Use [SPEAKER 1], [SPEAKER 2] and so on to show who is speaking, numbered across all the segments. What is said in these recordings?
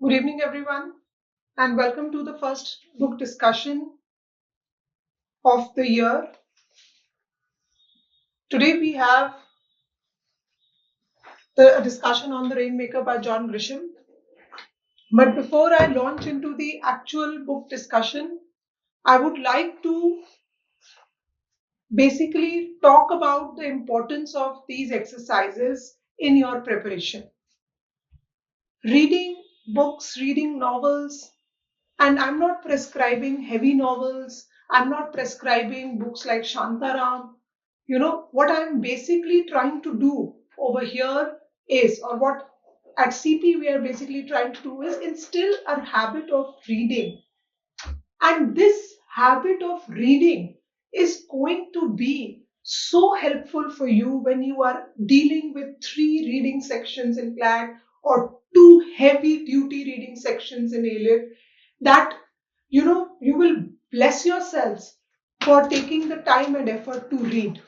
[SPEAKER 1] Good evening, everyone, and welcome to the first book discussion of the year. Today, we have a discussion on The Rainmaker by John Grisham. But before I launch into the actual book discussion, I would like to basically talk about the importance of these exercises in your preparation. Reading books, reading novels, and I'm not prescribing heavy novels. I'm not prescribing books like Shantaram. What I'm basically trying to do over here is, or what at CP we are basically trying to do is instill a habit of reading. And this habit of reading is going to be so helpful for you when you are dealing with 3 reading sections in Clat or 2 heavy duty reading sections in AILET, that you will bless yourselves for taking the time and effort to read.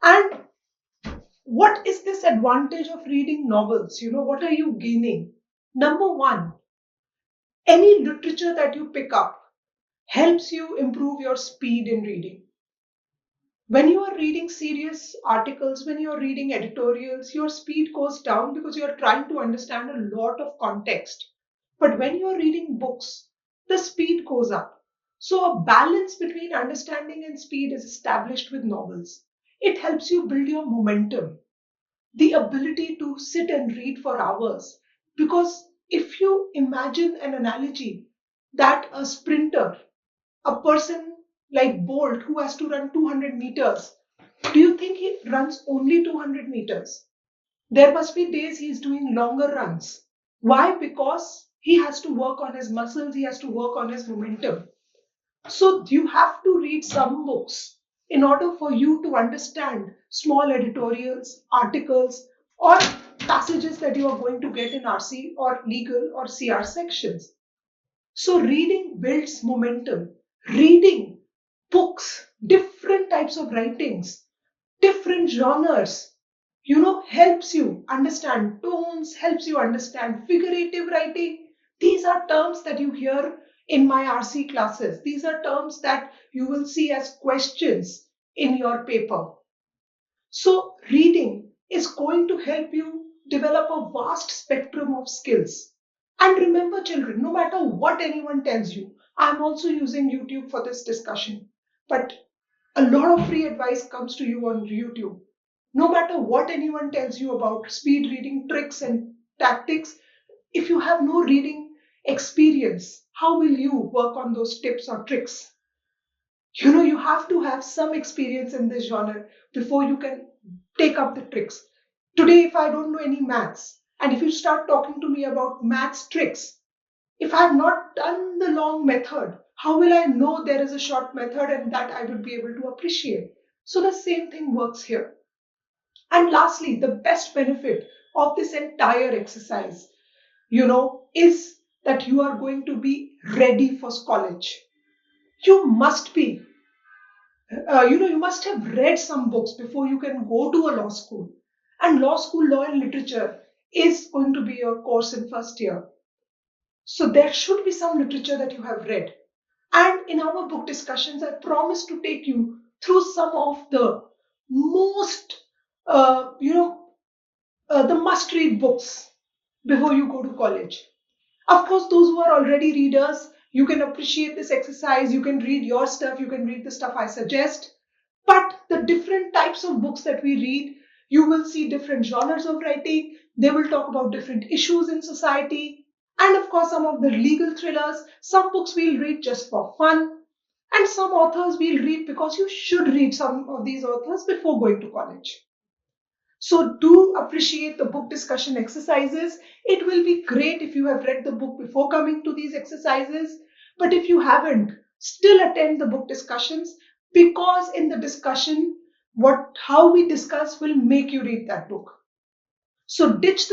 [SPEAKER 1] And what is this advantage of reading novels? What are you gaining? Number one, any literature that you pick up helps you improve your speed in reading. When you are reading serious articles, when you are reading editorials, your speed goes down because you are trying to understand a lot of context. But when you are reading books, the speed goes up. So a balance between understanding and speed is established with novels. It helps you build your momentum, the ability to sit and read for hours. Because if you imagine an analogy that a sprinter, a person like Bolt who has to run 200 meters, do you think he runs only 200 meters? There must be days he's doing longer runs. Why? Because he has to work on his muscles, he has to work on his momentum. So you have to read some books in order for you to understand small editorials, articles, or passages that you are going to get in RC or legal or CR sections. So reading builds momentum. Reading books, different types of writings, different genres, helps you understand tones, helps you understand figurative writing. These are terms that you hear in my RC classes. These are terms that you will see as questions in your paper. So, reading is going to help you develop a vast spectrum of skills. And remember, children, no matter what anyone tells you, I'm also using YouTube for this discussion. But a lot of free advice comes to you on YouTube. No matter what anyone tells you about speed reading tricks and tactics, if you have no reading experience, how will you work on those tips or tricks? You have to have some experience in this genre before you can take up the tricks. Today, if I don't know any maths, and if you start talking to me about maths tricks, if I have not done the long method, how will I know there is a short method and that I would be able to appreciate? So the same thing works here. And lastly, the best benefit of this entire exercise, is that you are going to be ready for college. You must be, you must have read some books before you can go to a law school. And law school, law and literature is going to be your course in first year. So there should be some literature that you have read. And in our book discussions, I promise to take you through some of the most, the must read books before you go to college. Of course, those who are already readers, you can appreciate this exercise, you can read your stuff, you can read the stuff I suggest. But the different types of books that we read, you will see different genres of writing. They will talk about different issues in society. And of course, some of the legal thrillers, some books we'll read just for fun. And some authors we'll read because you should read some of these authors before going to college. So do appreciate the book discussion exercises. It will be great if you have read the book before coming to these exercises. But if you haven't, still attend the book discussions, because in the discussion, how we discuss will make you read that book. So ditch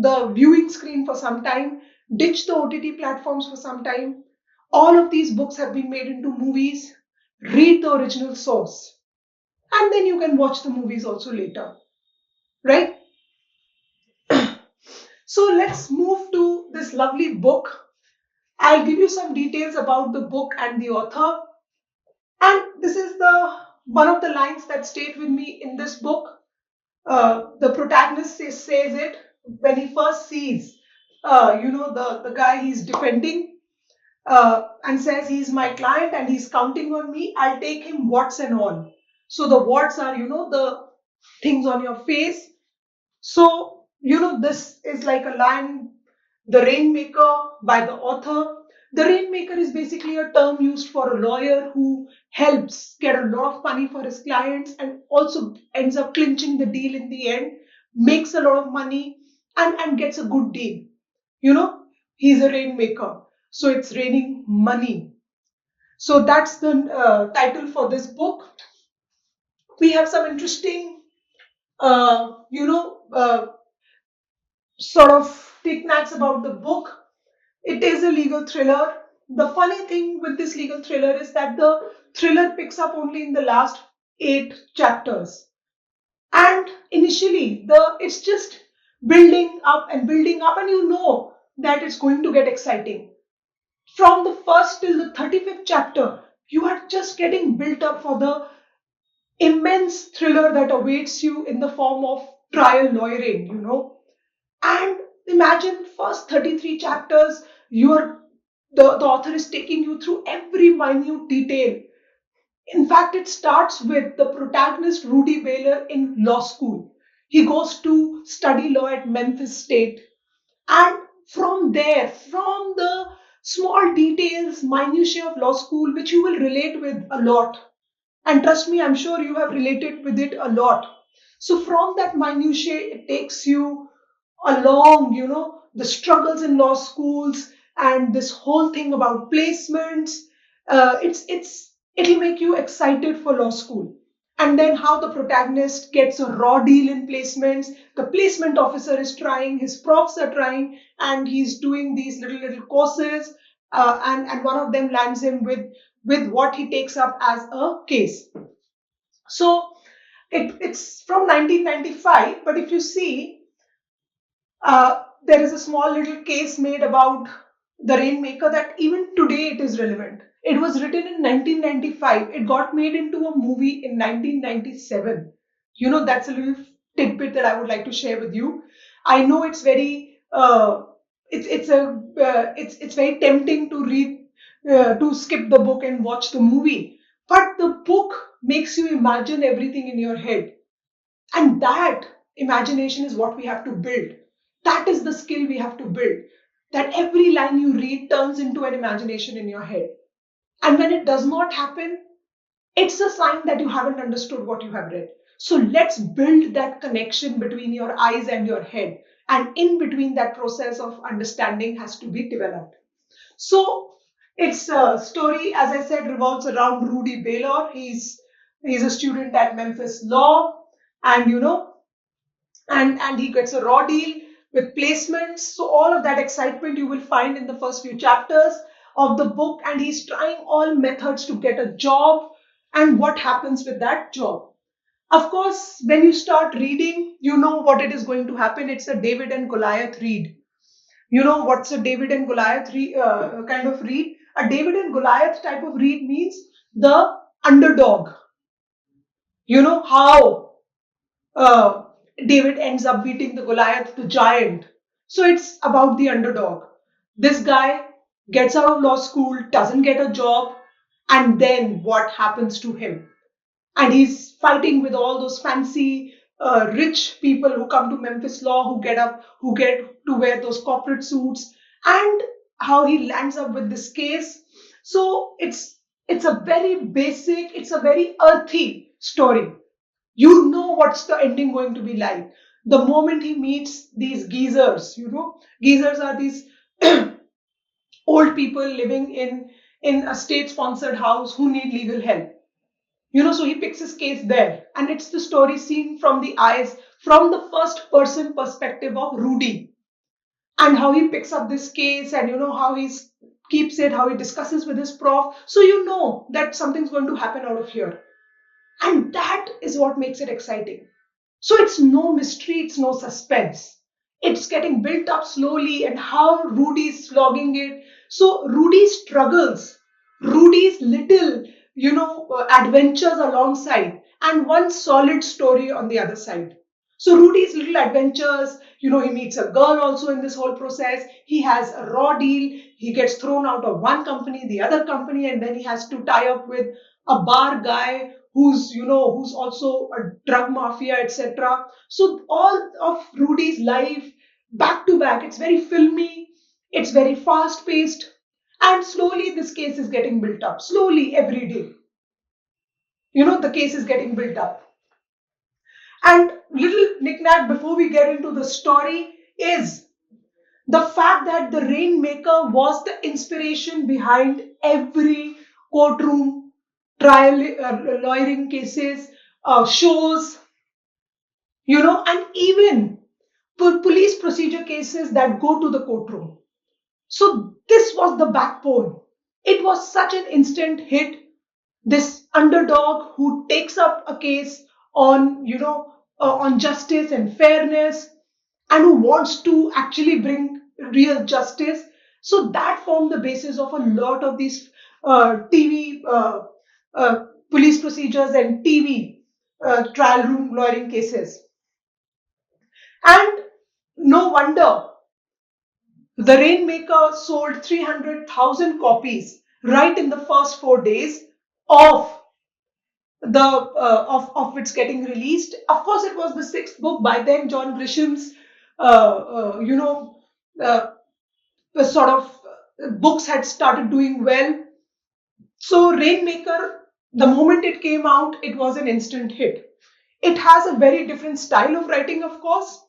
[SPEAKER 1] the viewing screen for some time, ditch the OTT platforms for some time. All of these books have been made into movies. Read the original source. And then you can watch the movies also later. Right? So let's move to this lovely book. I'll give you some details about the book and the author. And this is the one of the lines that stayed with me in this book. The protagonist says it when he first sees, the guy he's defending, and says he's my client and he's counting on me. I'll take him warts and all. So the warts are, the things on your face. So, this is like a line, The Rainmaker by the author. The Rainmaker is basically a term used for a lawyer who helps get a lot of money for his clients and also ends up clinching the deal in the end, makes a lot of money and gets a good deal. You know, he's a rainmaker. So it's raining money. So that's the title for this book. We have some interesting, sort of knickknacks about the book. It is a legal thriller. The funny thing with this legal thriller is that the thriller picks up only in the last 8 chapters. And initially, the it's just building up, and you know that it's going to get exciting. From the first till the 35th chapter, you are just getting built up for the immense thriller that awaits you in the form of trial lawyering. And imagine first 33 chapters, the author is taking you through every minute detail. In fact, it starts with the protagonist, Rudy Baylor, in law school. He goes to study law at Memphis State. And from there, from the small details, minutiae of law school, which you will relate with a lot. And trust me, I'm sure you have related with it a lot. So from that minutiae, it takes you along, the struggles in law schools and this whole thing about placements. It'll make you excited for law school. And then how the protagonist gets a raw deal in placements. The placement officer is trying, his profs are trying, and he's doing these little courses. And one of them lands him with what he takes up as a case. So it's from 1995, but if you see, there is a small little case made about the Rainmaker that even today it is relevant. It was written in 1995. It got made into a movie in 1997. That's a little tidbit that I would like to share with you. I know it's very it's very tempting to read, to skip the book and watch the movie, but the book makes you imagine everything in your head, and that imagination is what we have to build. That is the skill we have to build. That every line you read turns into an imagination in your head. And when it does not happen, it's a sign that you haven't understood what you have read. So let's build that connection between your eyes and your head. And in between, that process of understanding has to be developed. So its story, as I said, revolves around Rudy Baylor. He's a student at Memphis Law, and and he gets a raw deal with placements. So all of that excitement you will find in the first few chapters of the book, and he's trying all methods to get a job, and what happens with that job. Of course, when you start reading, you know what it is going to happen. It's a David and Goliath read. You know what's a David and Goliath kind of read? A David and Goliath type of read means the underdog. You know how uh, David ends up beating the Goliath, the giant. So it's about the underdog. This guy gets out of law school, doesn't get a job, and then what happens to him? And he's fighting with all those fancy, rich people who come to Memphis Law, who get to wear those corporate suits, and how he lands up with this case. So it's a very basic, it's a very earthy story. You know what's the ending going to be like. The moment he meets these geezers, geezers are these old people living in a state sponsored house who need legal help. So he picks his case there, and it's the story seen from the eyes, from the first person perspective of Rudy, and how he picks up this case, and how he keeps it, how he discusses with his prof. So you know that something's going to happen out of here. And that is what makes it exciting. So it's no mystery, it's no suspense. It's getting built up slowly, and how Rudy's slogging it. So Rudy struggles, Rudy's little, adventures alongside, and one solid story on the other side. So Rudy's little adventures, he meets a girl also in this whole process. He has a raw deal. He gets thrown out of one company, the other company, and then he has to tie up with a bar guy who's also a drug mafia, etc. So all of Rudy's life back to back. It's very filmy, it's very fast paced, and slowly this case is getting built up. Slowly every day, the case is getting built up. And little knickknack before we get into the story is the fact that the Rainmaker was the inspiration behind every courtroom trial, lawyering cases, shows, and even police procedure cases that go to the courtroom. So this was the backbone. It was such an instant hit. This underdog who takes up a case on, on justice and fairness, and who wants to actually bring real justice. So that formed the basis of a lot of these TV police procedures and TV trial room lawyering cases. And no wonder the Rainmaker sold 300,000 copies right in the first 4 days of of its getting released. Of course, it was the sixth book. By then, John Grisham's you know sort of books had started doing well. So Rainmaker, the moment it came out, it was an instant hit. It has a very different style of writing, of course,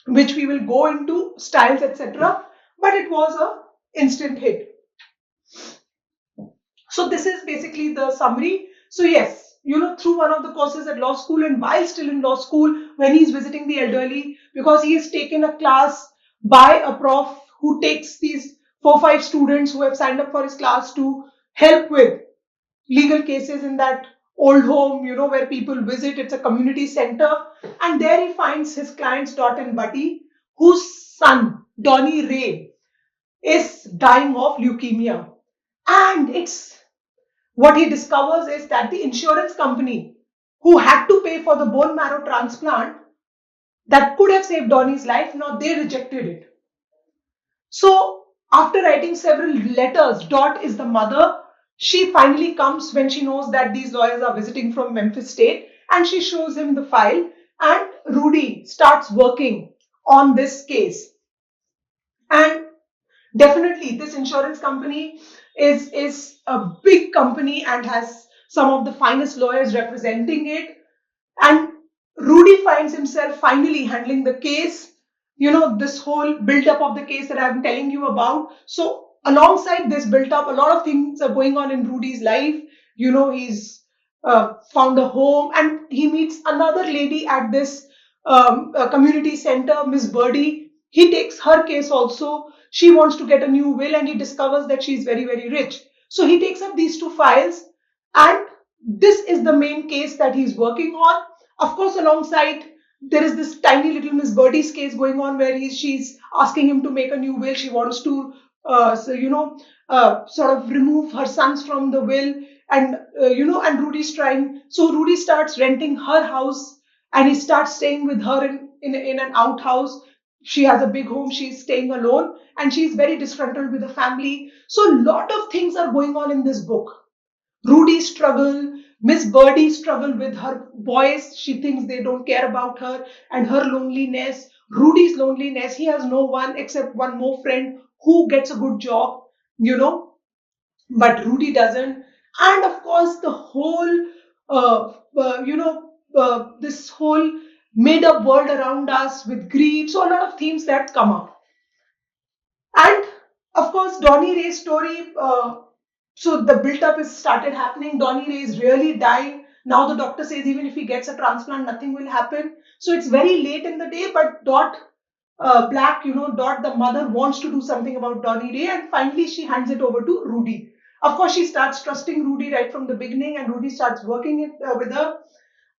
[SPEAKER 1] which we will go into styles, etc. But it was a instant hit. So this is basically the summary. So yes, through one of the courses at law school, and while still in law school, when he's visiting the elderly, because he has taken a class by a prof who takes these 4 5 students who have signed up for his class to help with legal cases in that old home, where people visit. It's a community center. And there he finds his clients, Dot and Buddy, whose son, Donny Ray, is dying of leukemia. And it's what he discovers is that the insurance company who had to pay for the bone marrow transplant that could have saved Donny's life, now they rejected it. So after writing several letters, Dot is the mother. She finally comes when she knows that these lawyers are visiting from Memphis State, and she shows him the file, and Rudy starts working on this case. And definitely this insurance company is a big company and has some of the finest lawyers representing it. And Rudy finds himself finally handling the case, this whole build up of the case that I'm telling you about. So alongside this build up, a lot of things are going on in Rudy's life. He's found a home, and he meets another lady at this community center, Miss Birdie. He takes her case also. She wants to get a new will, and he discovers that she's very, very rich. So he takes up these two files, and this is the main case that he's working on. Of course, alongside, there is this tiny little Miss Birdie's case going on, where she's asking him to make a new will. She wants to, sort of remove her sons from the will, and and Rudy's trying. So Rudy starts renting her house, and he starts staying with her in an outhouse. She has a big home. She's staying alone, and she's very disgruntled with the family. So a lot of things are going on in this book. Rudy's struggle, Miss Birdie's struggle with her boys. She thinks they don't care about her, and her loneliness. Rudy's loneliness. He has no one except one more friend who gets a good job, but Rudy doesn't. And of course, the whole, this whole made up world around us with greed. So, a lot of themes that come up. And of course, Donny Ray's story. So the build-up is started happening. Donny Ray is really dying. Now the doctor says even if he gets a transplant, nothing will happen. So it's very late in the day, but Dot Black, Dot, the mother, wants to do something about Donny Ray, and finally she hands it over to Rudy. Of course, she starts trusting Rudy right from the beginning, and Rudy starts working with her.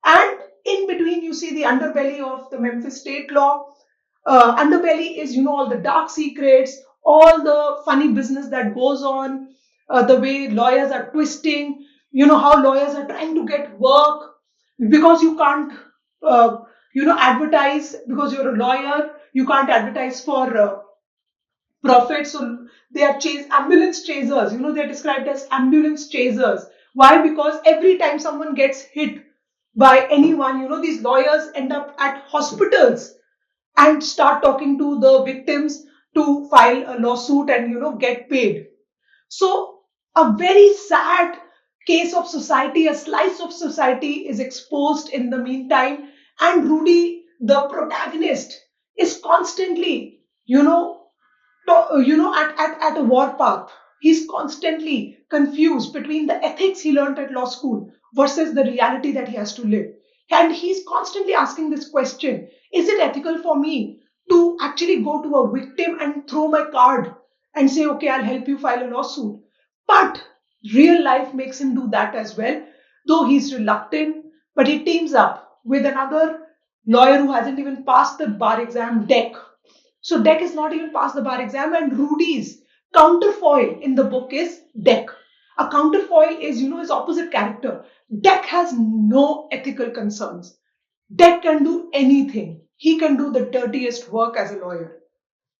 [SPEAKER 1] And in between, you see the underbelly of the Memphis state law. Underbelly is, all the dark secrets, all the funny business that goes on, the way lawyers are twisting, how lawyers are trying to get work because you can't, uh, advertise because you're a lawyer. You can't advertise for profit. So they are ambulance chasers. They're described as ambulance chasers. Why? Because every time someone gets hit by anyone, these lawyers end up at hospitals and start talking to the victims to file a lawsuit and get paid. So a very sad case of society, a slice of society is exposed in the meantime, and Rudy, the protagonist, is constantly at a warpath. He's constantly confused between the ethics he learned at law school versus the reality that he has to live. And he's constantly asking this question: is it ethical for me to actually go to a victim and throw my card and say, okay, I'll help you file a lawsuit? But real life makes him do that as well, though he's reluctant. But he teams up with another lawyer who hasn't even passed the bar exam, Deck. So Deck is not even past the bar exam, and Rudy's counterfoil in the book is Deck. A counterfoil is, his opposite character. Deck has no ethical concerns. Deck can do anything. He can do the dirtiest work as a lawyer.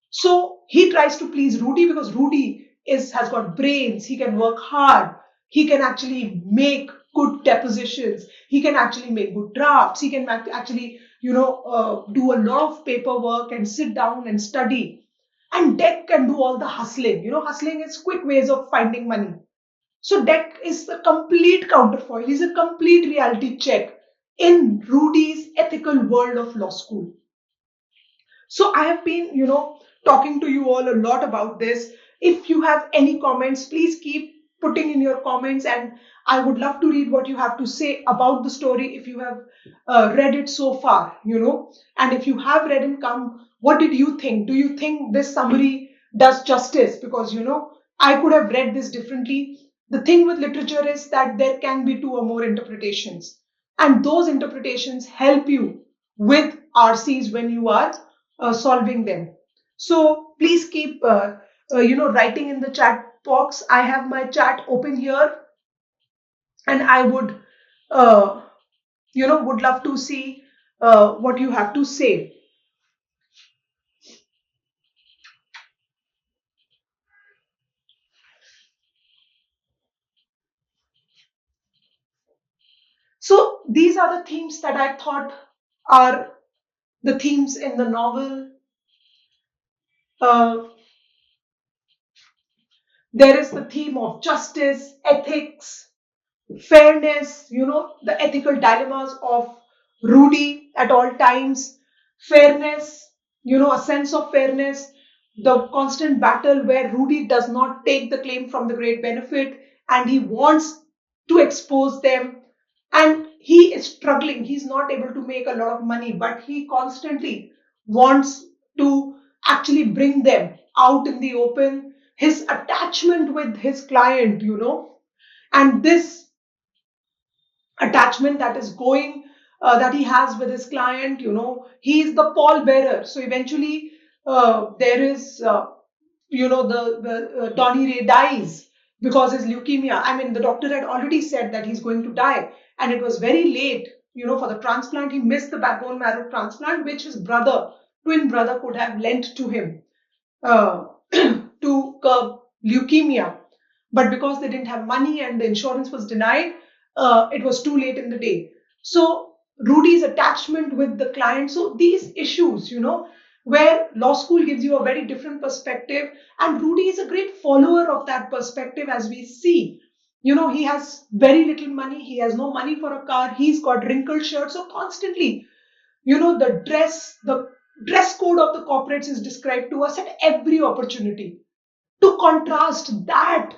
[SPEAKER 1] So he tries to please Rudy because Rudy has got brains. He can work hard. He can actually make good depositions. He can actually make good drafts. He can actually, do a lot of paperwork and sit down and study. And Deck can do all the hustling. Hustling is quick ways of finding money. So Deck is a complete counterfoil. He's a complete reality check in Rudy's ethical world of law school. So I have been, talking to you all a lot about this. If you have any comments, please keep putting in your comments, and I would love to read what you have to say about the story if you have read it so far, And if you have read and come, what did you think? Do you think this summary does justice? Because, I could have read this differently. The thing with literature is that there can be two or more interpretations, and those interpretations help you with RCs when you are solving them. So please keep writing in the chat box. I have my chat open here, and I would would love to see what you have to say. So these are the themes that I thought are the themes in the novel. uh, there is the theme of justice, ethics, fairness, the ethical dilemmas of Rudy at all times, fairness, a sense of fairness, the constant battle where Rudy does not take the claim from the great benefit and he wants to expose them. And he is struggling. He's not able to make a lot of money, but he constantly wants to actually bring them out in the open. His attachment with his client, and this attachment that is going that he has with his client, he is the pallbearer. So eventually there is the Donny Ray dies because his leukemia. I mean, the doctor had already said that he's going to die, and it was very late, for the transplant. He missed the backbone marrow transplant, which his twin brother, could have lent to him uh, to curb leukemia. But because they didn't have money and the insurance was denied, it was too late in the day. So Rudy's attachment with the client. So these issues, where law school gives you a very different perspective, and Rudy is a great follower of that perspective, as we see. He has very little money. He has no money for a car. He's got wrinkled shirts. So constantly, the dress code of the corporates is described to us at every opportunity, to contrast that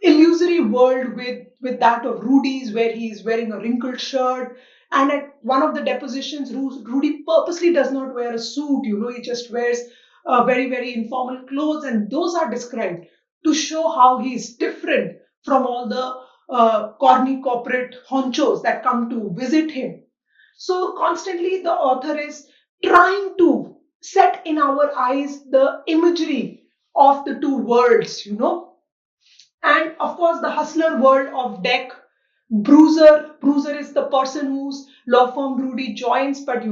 [SPEAKER 1] illusory world with that of Rudy's, where he is wearing a wrinkled shirt. And at one of the depositions, Rudy purposely does not wear a suit. He just wears very, very informal clothes, and those are described to show how he is different from all the corny corporate honchos that come to visit him. So constantly the author is trying to set in our eyes the imagery of the two worlds. And of course, the hustler world of Deck. Bruiser is the person whose law firm Rudy joins, but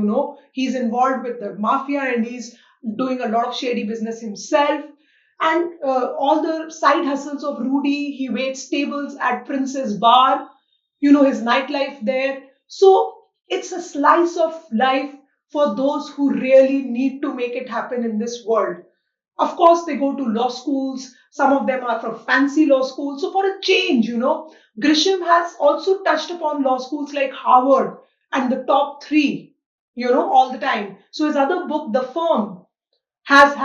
[SPEAKER 1] he's involved with the mafia and he's doing a lot of shady business himself. And all the side hustles of Rudy, he waits tables at Prince's bar, his nightlife there. So it's a slice of life for those who really need to make it happen in this world. Of course, they go to law schools. Some of them are from fancy law schools. So, for a change, Grisham has also touched upon law schools like Harvard and the top three, all the time. So, his other book, The Firm, has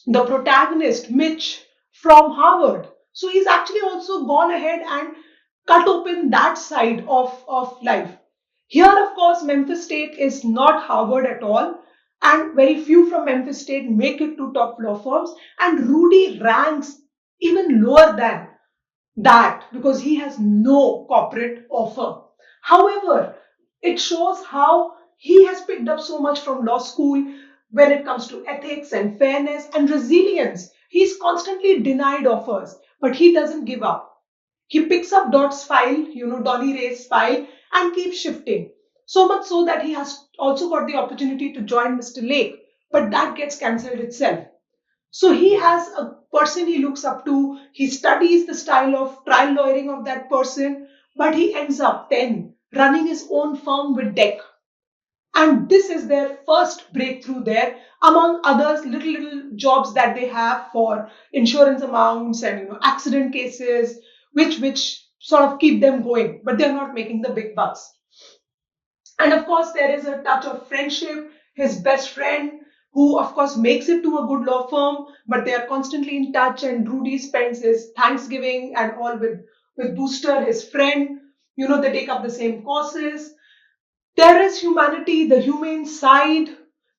[SPEAKER 1] the protagonist, Mitch, from Harvard. So, he's actually also gone ahead and cut open that side of life. Here, of course, Memphis State is not Harvard at all, and very few from Memphis State make it to top law firms. And Rudy ranks even lower than that because he has no corporate offer. However, it shows how he has picked up so much from law school when it comes to ethics and fairness and resilience. He's constantly denied offers, but he doesn't give up. He picks up Dot's file, Donny Ray's file, and keeps shifting. So much so that he has also got the opportunity to join Mr. Lake, but that gets cancelled itself. So he has a person he looks up to. He studies the style of trial lawyering of that person, but he ends up then running his own firm with Deck. And this is their first breakthrough there, among others, little jobs that they have for insurance amounts and accident cases, which sort of keep them going, but they're not making the big bucks. And of course, there is a touch of friendship. His best friend, who of course makes it to a good law firm, but they are constantly in touch. And Rudy spends his Thanksgiving and all with Booster, his friend. They take up the same courses. There is humanity, the humane side,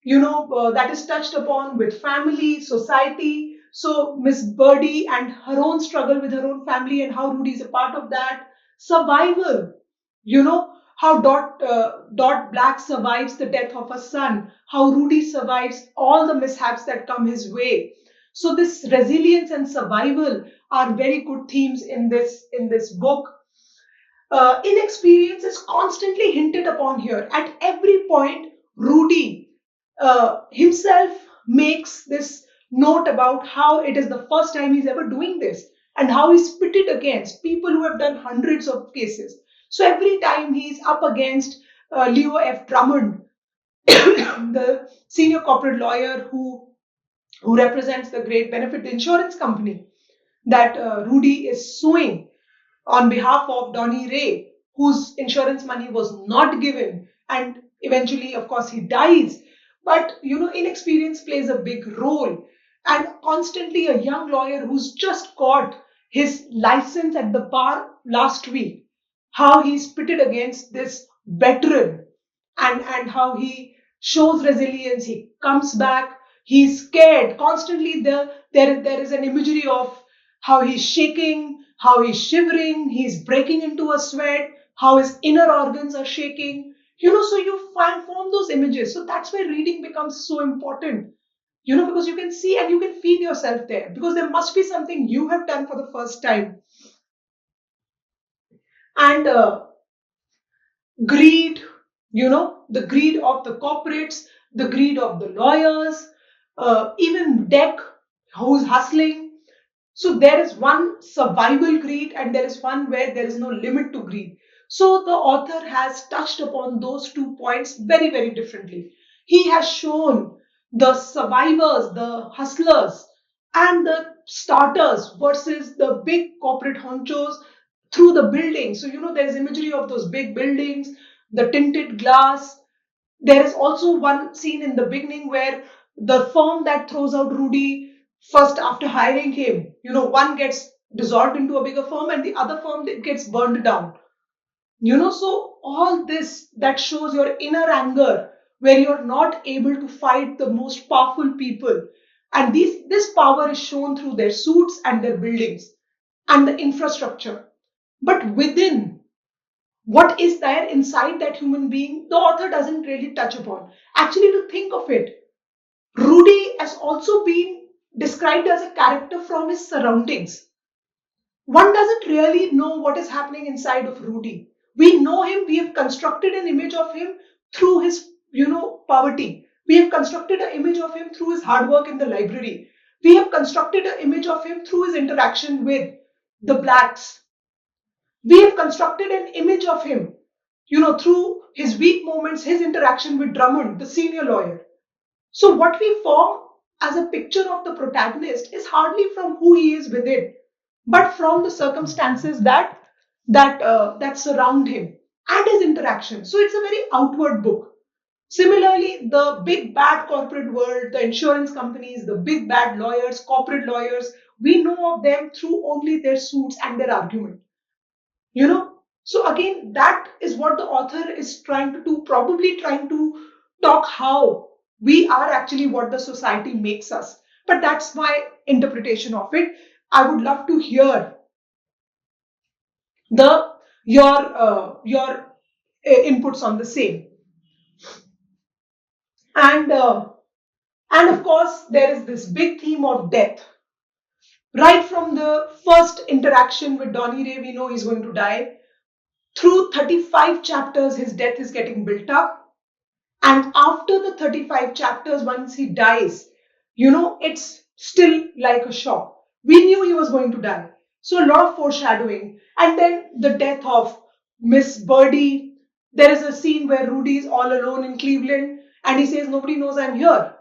[SPEAKER 1] that is touched upon with family, society. So Miss Birdie and her own struggle with her own family and how Rudy is a part of that. Survival, how Dot Black survives the death of her son, how Rudy survives all the mishaps that come his way. So this resilience and survival are very good themes in this book. Inexperience is constantly hinted upon here. At every point, Rudy himself makes this note about how it is the first time he's ever doing this and how he's pitted against people who have done hundreds of cases. So every time he's up against Leo F. Drummond, the senior corporate lawyer who represents the great benefit insurance company that Rudy is suing on behalf of Donny Ray, whose insurance money was not given. And eventually, of course, he dies. But, inexperience plays a big role. And constantly, a young lawyer who's just got his license at the bar last week, how he's pitted against this veteran and how he shows resilience. He comes back. He's scared constantly. There is an imagery of how he's shaking, how he's shivering, he's breaking into a sweat, how his inner organs are shaking. So you form those images. So that's why reading becomes so important. Because you can see and you can feel yourself there. Because there must be something you have done for the first time. And greed, the greed of the corporates, the greed of the lawyers, even Deck, who's hustling. So there is one survival greed and there is one where there is no limit to greed. So the author has touched upon those 2 points very, very differently. He has shown the survivors, the hustlers, and the starters versus the big corporate honchos through the building. So, there's imagery of those big buildings, the tinted glass. There is also one scene in the beginning where the firm that throws out Rudy first after hiring him, one gets dissolved into a bigger firm and the other firm gets burned down. So all this that shows your inner anger where you're not able to fight the most powerful people. And this power is shown through their suits and their buildings and the infrastructure. But within, What is there inside that human being? The author doesn't really touch upon. Actually, to think of it, Rudy has also been described as a character from his surroundings. One doesn't really know what is happening inside of Rudy. We know him, we have constructed an image of him through his, poverty. We have constructed an image of him through his hard work in the library. We have constructed an image of him through his interaction with the blacks. We have constructed an image of him, through his weak moments, his interaction with Drummond, the senior lawyer. So what we form as a picture of the protagonist is hardly from who he is within, but from the circumstances that surround him and his interaction. So it's a very outward book. Similarly, the big bad corporate world, the insurance companies, the big bad lawyers, corporate lawyers, we know of them through only their suits and their argument. You know, so again, that is what the author is trying to do, probably trying to talk how we are actually what the society makes us. But that's my interpretation of it. I would love to hear the your inputs on the same. And uh, and of course there is this big theme of death. Right from the first interaction with Donny Ray, we know he's going to die. Through 35 chapters, his death is getting built up. And after the 35 chapters, once he dies, it's still like a shock. We knew he was going to die. So a lot of foreshadowing. And then the death of Miss Birdie. There is a scene where Rudy is all alone in Cleveland and he says, nobody knows I'm here.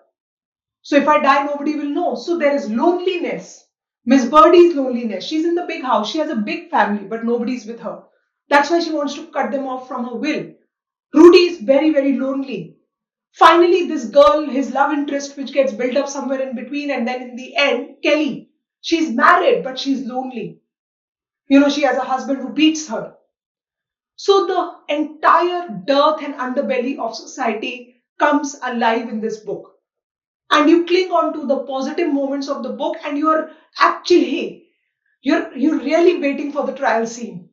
[SPEAKER 1] So if I die, nobody will know. So there is loneliness. Miss Birdie's loneliness. She's in the big house. She has a big family, but nobody's with her. That's why she wants to cut them off from her will. Rudy is very, very lonely. Finally, this girl, his love interest, which gets built up somewhere in between, and then in the end, Kelly. She's married, but she's lonely. She has a husband who beats her. So the entire dearth and underbelly of society comes alive in this book. And you cling on to the positive moments of the book, and you're really waiting for the trial scene.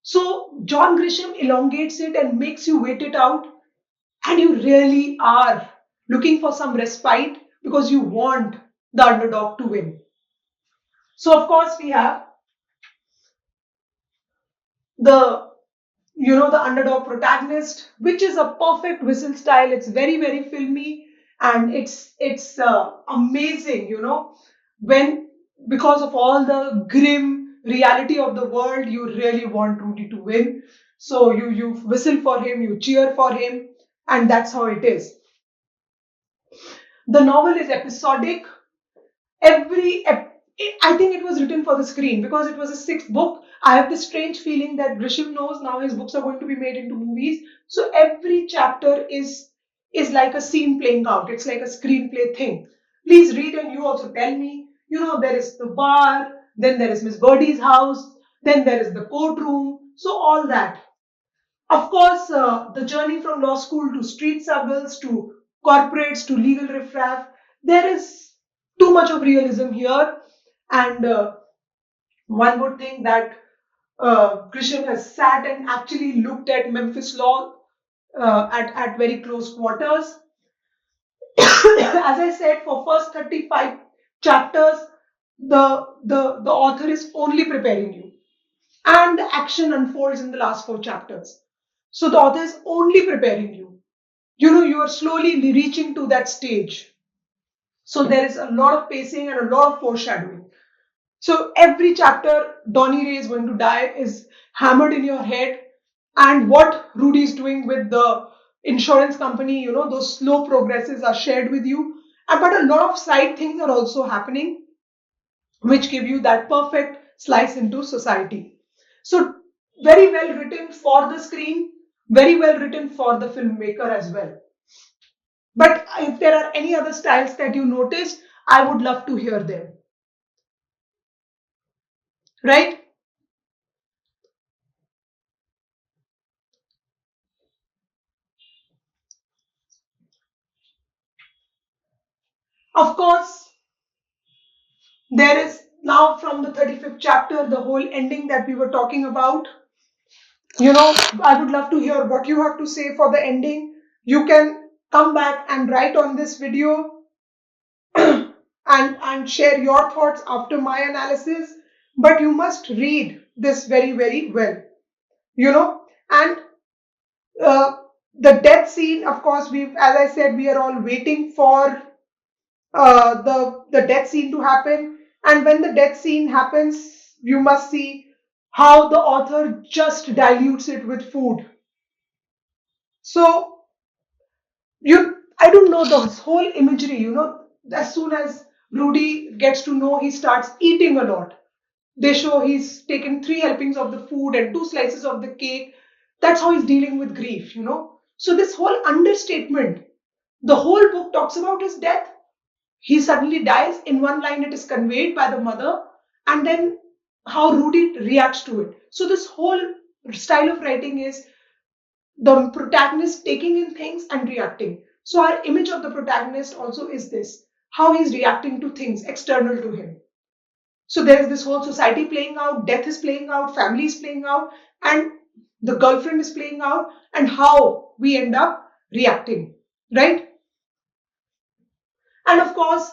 [SPEAKER 1] So John Grisham elongates it and makes you wait it out, and you really are looking for some respite because you want the underdog to win. So of course we have the the underdog protagonist, which is a perfect whistle style. It's very, very filmy, and it's amazing. When, because of all the grim reality of the world, you really want Rudy to win. So you whistle for him, you cheer for him, and that's how it is. The novel is episodic. I think it was written for the screen because it was a sixth book. I have this strange feeling that Grisham knows now his books are going to be made into movies. So every chapter is like a scene playing out. It's like a screenplay thing. Please read and you also tell me. There is the bar, then there is Miss Birdie's house, then there is the courtroom. So all that. Of course, the journey from law school to street suburbs to corporates to legal riffraff, there is too much of realism here. And one would think that Grisham has sat and actually looked at Memphis law at very close quarters. As I said, for first 35 chapters, the author is only preparing you. And the action unfolds in the last 4 chapters. So the author is only preparing you. You are slowly reaching to that stage. So there is a lot of pacing and a lot of foreshadowing. So every chapter, Donny Ray is going to die is hammered in your head. And what Rudy is doing with the insurance company, those slow progresses are shared with you. But a lot of side things are also happening, which give you that perfect slice into society. So very well written for the screen, very well written for the filmmaker as well. But if there are any other styles that you noticed, I would love to hear them. Right? Of course, there is now from the 35th chapter, the whole ending that we were talking about. I would love to hear what you have to say for the ending. You can come back and write on this video and share your thoughts after my analysis. But you must read this very, very well. You know, and uh, the death scene, of course, as I said, we are all waiting for the death scene to happen. And when the death scene happens, you must see how the author just dilutes it with food. So I don't know, the whole imagery, as soon as Rudy gets to know, he starts eating a lot. They show he's taken 3 helpings of the food and 2 slices of the cake. That's how he's dealing with grief. So this whole understatement, the whole book talks about his death. He suddenly dies. In one line, it is conveyed by the mother, and then how Rudy reacts to it. So this whole style of writing is the protagonist taking in things and reacting. So our image of the protagonist also is this, how he's reacting to things external to him. So there's this whole society playing out, death is playing out, family is playing out, and the girlfriend is playing out, and how we end up reacting, right? And of course,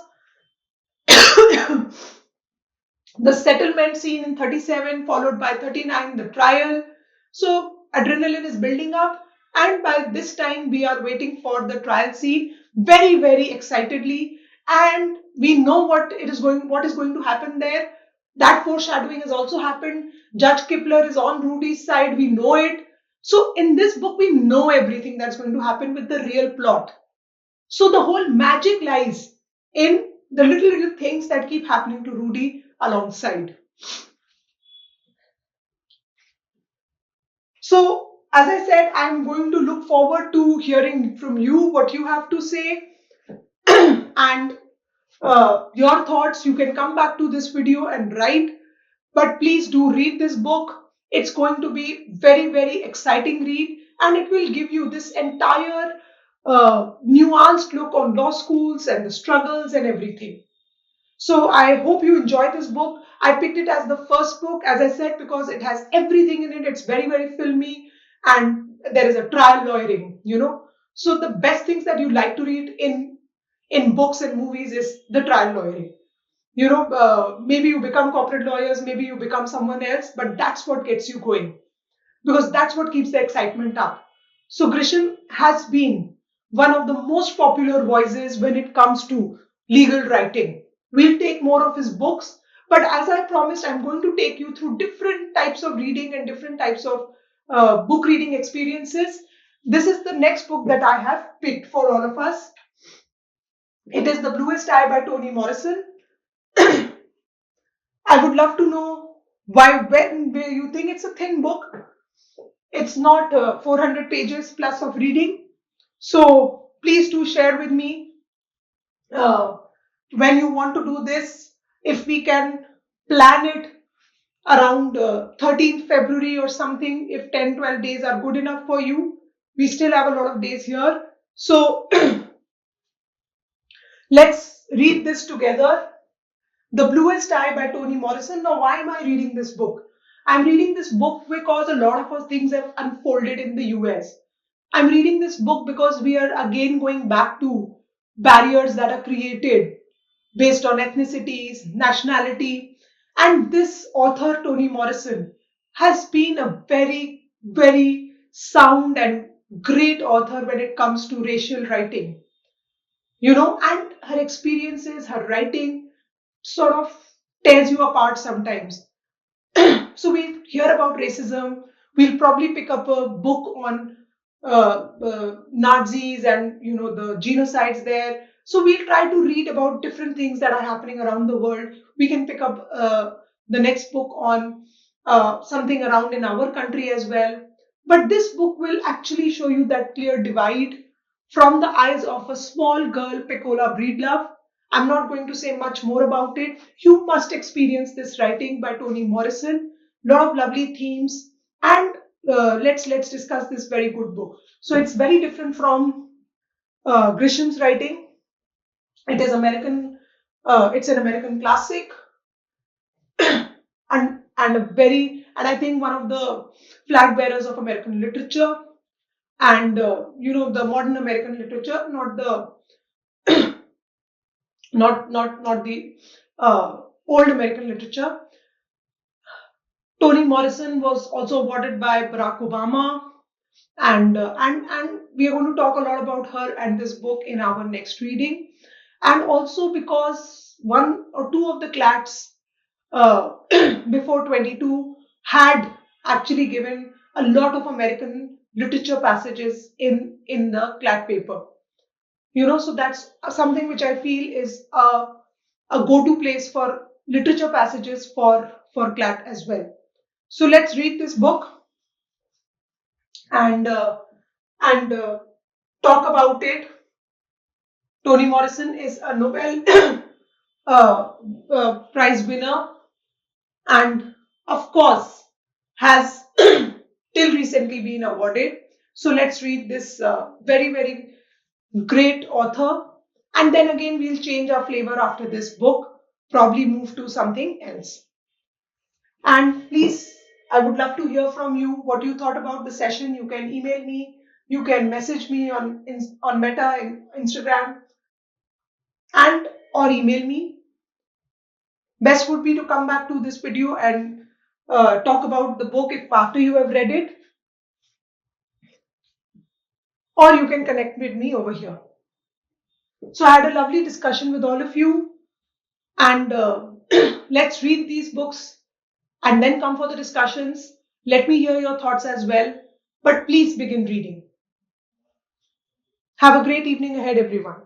[SPEAKER 1] the settlement scene in 37, followed by 39, the trial. So adrenaline is building up, and by this time, we are waiting for the trial scene very, very excitedly, and we know what is going to happen there. That foreshadowing has also happened. Judge Kipler is on Rudy's side. We know it. So in this book, we know everything that's going to happen with the real plot. So the whole magic lies in the little things that keep happening to Rudy alongside. So, as I said, I'm going to look forward to hearing from you what you have to say and your thoughts. You can come back to this video and write, but please do read this book. It's going to be very, very exciting read, and it will give you this entire nuanced look on law schools and the struggles and everything. So I hope you enjoy this book. I picked it as the first book, as I said, because it has everything in it. It's very, very filmy, and there is a trial lawyering. So the best things that you like to read in books and movies is the trial lawyering. Maybe you become corporate lawyers, maybe you become someone else, but that's what gets you going because that's what keeps the excitement up. So Grisham has been one of the most popular voices when it comes to legal writing. We'll take more of his books, but as I promised, I'm going to take you through different types of reading and different types of book reading experiences. This is the next book that I have picked for all of us. It is The Bluest Eye by Toni Morrison. I would love to know when you think it's a thin book. It's not 400 pages plus of reading. So please do share with me uh, when you want to do this. If we can plan it around 13th February or something, if 10-12 days are good enough for you. We still have a lot of days here. So let's read this together. The Bluest Eye by Toni Morrison. Now, why am I reading this book? I'm reading this book because a lot of us things have unfolded in the US. I'm reading this book because we are again going back to barriers that are created based on ethnicities, nationality. And this author, Toni Morrison, has been a very, very sound and great author when it comes to racial writing. And her experiences, her writing sort of tears you apart sometimes. So we'll hear about racism. We'll probably pick up a book on Nazis and the genocides there. So we'll try to read about different things that are happening around the world. We can pick up the next book on something around in our country as well. But this book will actually show you that clear divide from the eyes of a small girl, Pecola Breedlove. I'm not going to say much more about it. You must experience this writing by Toni Morrison. Lot of lovely themes, and let's discuss this very good book. So it's very different from Grisham's writing. It is American. It's an American classic, and a very and I think one of the flag bearers of American literature and the modern American literature, not the old American literature. Toni Morrison was also awarded by Barack Obama, and we are going to talk a lot about her and this book in our next reading, and also because one or two of the clats before 22 had actually given a lot of American literature passages in the clat paper. So that's something which I feel is a go-to place for literature passages for clat as well. So let's read this book and talk about it. Toni Morrison is a Nobel Prize winner, and of course has till recently been awarded. So let's read this very, very great author, and then again we'll change our flavor after this book, probably move to something else. And please, I would love to hear from you what you thought about the session. You can email me, you can message me on Meta and Instagram, and or email me. Best would be to come back to this video and talk about the book if after you have read it, or you can connect with me over here. So I had a lovely discussion with all of you, and let's read these books and then come for the discussions. Let me hear your thoughts as well, but please begin reading. Have a great evening ahead, everyone.